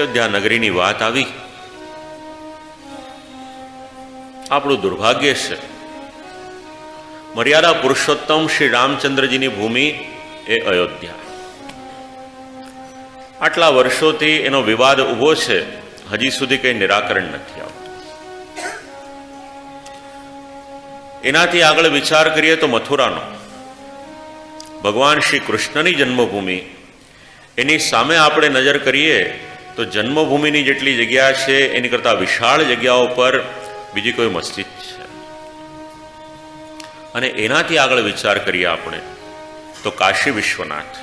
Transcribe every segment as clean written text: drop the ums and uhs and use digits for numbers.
અયોધ્યા નગરીની વાત આવી. આપણું દુર્ભાગ્ય છે. મર્યાદા પુરુષોત્તમ શ્રી રામચંદ્રજીની ભૂમિ એ અયોધ્યા. આટલા વર્ષોથી એનો વિવાદ ઊભો છે, હજી સુધી કંઈ નિરાકરણ નથી આવતું. એનાથી આગળ વિચાર કરીએ તો મથુરાનો, ભગવાન શ્રી કૃષ્ણની જન્મભૂમિ, એની સામે આપણે નજર કરીએ તો જન્મભૂમિની જેટલી જગ્યા છે એની કરતાં વિશાળ જગ્યાઓ પર બીજી કોઈ મસ્જિદ છે. અને એનાથી આગળ વિચાર કરીએ આપણે તો કાશી વિશ્વનાથ.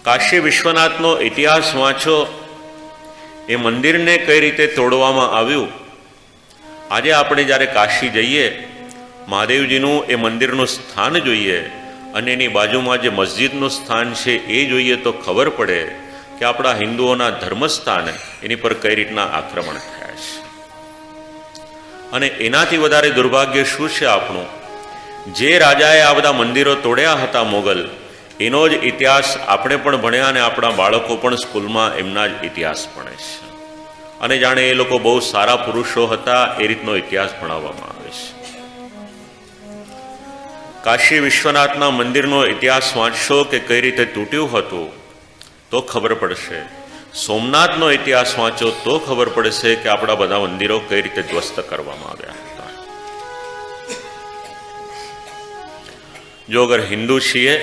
કાશી વિશ્વનાથનો ઇતિહાસ વાંચો. એ મંદિરને કઈ રીતે તોડવામાં આવ્યું. આજે આપણે જ્યારે કાશી જઈએ, મહાદેવજીનું એ મંદિરનું સ્થાન જોઈએ અને એની બાજુમાં જે મસ્જિદનું સ્થાન છે એ જોઈએ તો ખબર પડે કે આપણા હિન્દુઓના ધર્મસ્થાન એની પર કઈ રીતના આક્રમણ થયા છે. અને એનાથી વધારે દુર્ભાગ્ય શું છે આપણું, જે રાજાએ આ બધા મંદિરો તોડ્યા હતા મોગલ, એનો જ ઇતિહાસ આપણે પણ ભણ્યા અને આપણા બાળકો પણ સ્કૂલમાં એમના જ ઇતિહાસ ભણે છે. અને જાણે એ લોકો બહુ સારા પુરુષો હતા એ રીતનો ઇતિહાસ ભણાવવામાં આવે છે. કાશી વિશ્વનાથના મંદિરનો ઇતિહાસ વાંચશો કે કઈ રીતે તૂટ્યું હતું તો ખબર પડશે. સોમનાથનો ઇતિહાસ વાંચો તો ખબર પડશે કે આપણા બધા મંદિરો કઈ રીતે ધ્વસ્ત કરવામાં આવ્યા હતા. જો અગર હિન્દુ છીએ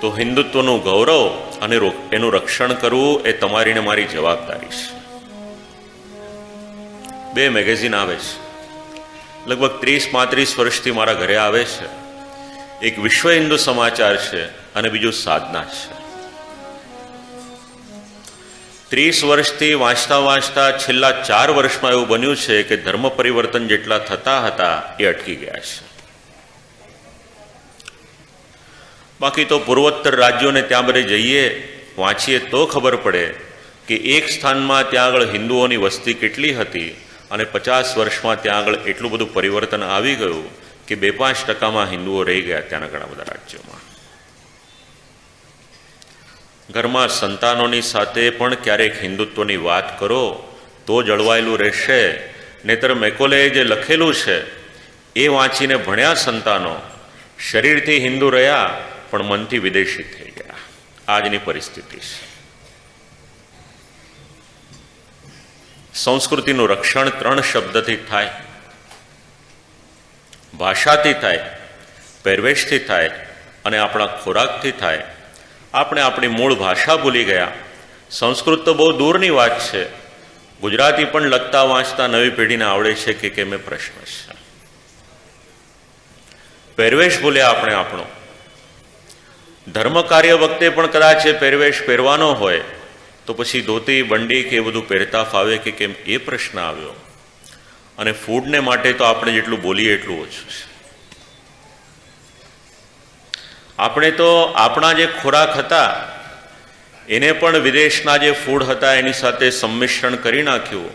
તો હિન્દુત્વનું ગૌરવ અને એનું રક્ષણ કરવું એ તમારી ને મારી જવાબદારી છે. 2 મેગેઝિન આવે છે, લગભગ 30-35 વર્ષથી મારા ઘરે આવે છે. એક વિશ્વ હિન્દુ સમાચાર છે અને બીજું સાધના છે. 30 વર્ષથી વાંચતા વાંચતા છેલ્લા 4 વર્ષમાં એવું બન્યું છે કે ધર્મ પરિવર્તન જેટલા થતા હતા એ અટકી ગયા છે. બાકી તો પૂર્વોત્તર રાજ્યોને ત્યાં બધે જઈએ, વાંચીએ તો ખબર પડે કે એક સ્થાનમાં ત્યાં આગળ હિન્દુઓની વસ્તી કેટલી હતી અને 50 વર્ષમાં ત્યાં આગળ એટલું બધું પરિવર્તન આવી ગયું કે 2-5% હિન્દુઓ રહી ગયા ત્યાંના ઘણા બધા રાજ્યોમાં. ઘરમાં સંતાનોની સાથે પણ ક્યારેક હિન્દુત્વની વાત કરો તો જળવાયેલું રહેશે. નહીતર મેકોલેએ જે લખેલું છે એ વાંચીને ભણ્યા સંતાનો, શરીરથી હિન્દુ રહ્યા પણ મનથી વિદેશી થઈ ગયા. આજની પરિસ્થિતિ છે. સંસ્કૃતિનું રક્ષણ 3 શબ્દથી થાય. ભાષાથી થાય, પહેરવેશથી થાય અને આપણા ખોરાકથી થાય. આપણે આપણી મૂળ ભાષા ભૂલી ગયા. સંસ્કૃત તો બહુ દૂરની વાત છે. ગુજરાતી પણ લખતા વાંચતા નવી પેઢીને આવડે છે કે કેમ એ પ્રશ્ન છે. પહેરવેશ ભૂલ્યા આપણે આપણો. ધર્મ કાર્ય વખતે પણ કદાચ એ પહેરવેશ પહેરવાનો હોય તો પછી ધોતી બંડી કે એ બધું પહેરતા ફાવે કે કેમ એ પ્રશ્ન આવ્યો. અને ફૂડને માટે તો આપણે જેટલું બોલીએ એટલું ઓછું છે. આપણે તો આપણા જે ખોરાક હતા એને પણ વિદેશના જે ફૂડ હતા એની સાથે સંમિશ્રણ કરી નાખ્યું.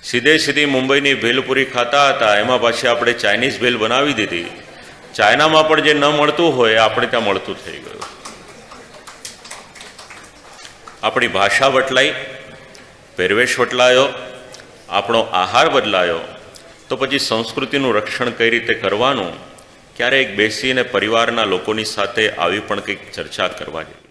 સીધી મુંબઈની ભેલપુરી ખાતા હતા, એમાં પાછી આપણે ચાઇનીઝ ભેલ બનાવી દીધી. ચાઇનામાં પણ જે ન મળતું હોય આપણે ત્યાં મળતું થઈ ગયું. આપણી ભાષા બદલાઈ, પહેરવેશ બદલાયો, આપણો આહાર બદલાયો, તો પછી સંસ્કૃતિનું રક્ષણ કઈ રીતે કરવાનું, ક્યારેક બેસીને પરિવારના લોકોની સાથે આવી પણ કંઈક ચર્ચા કરવા જોઈએ.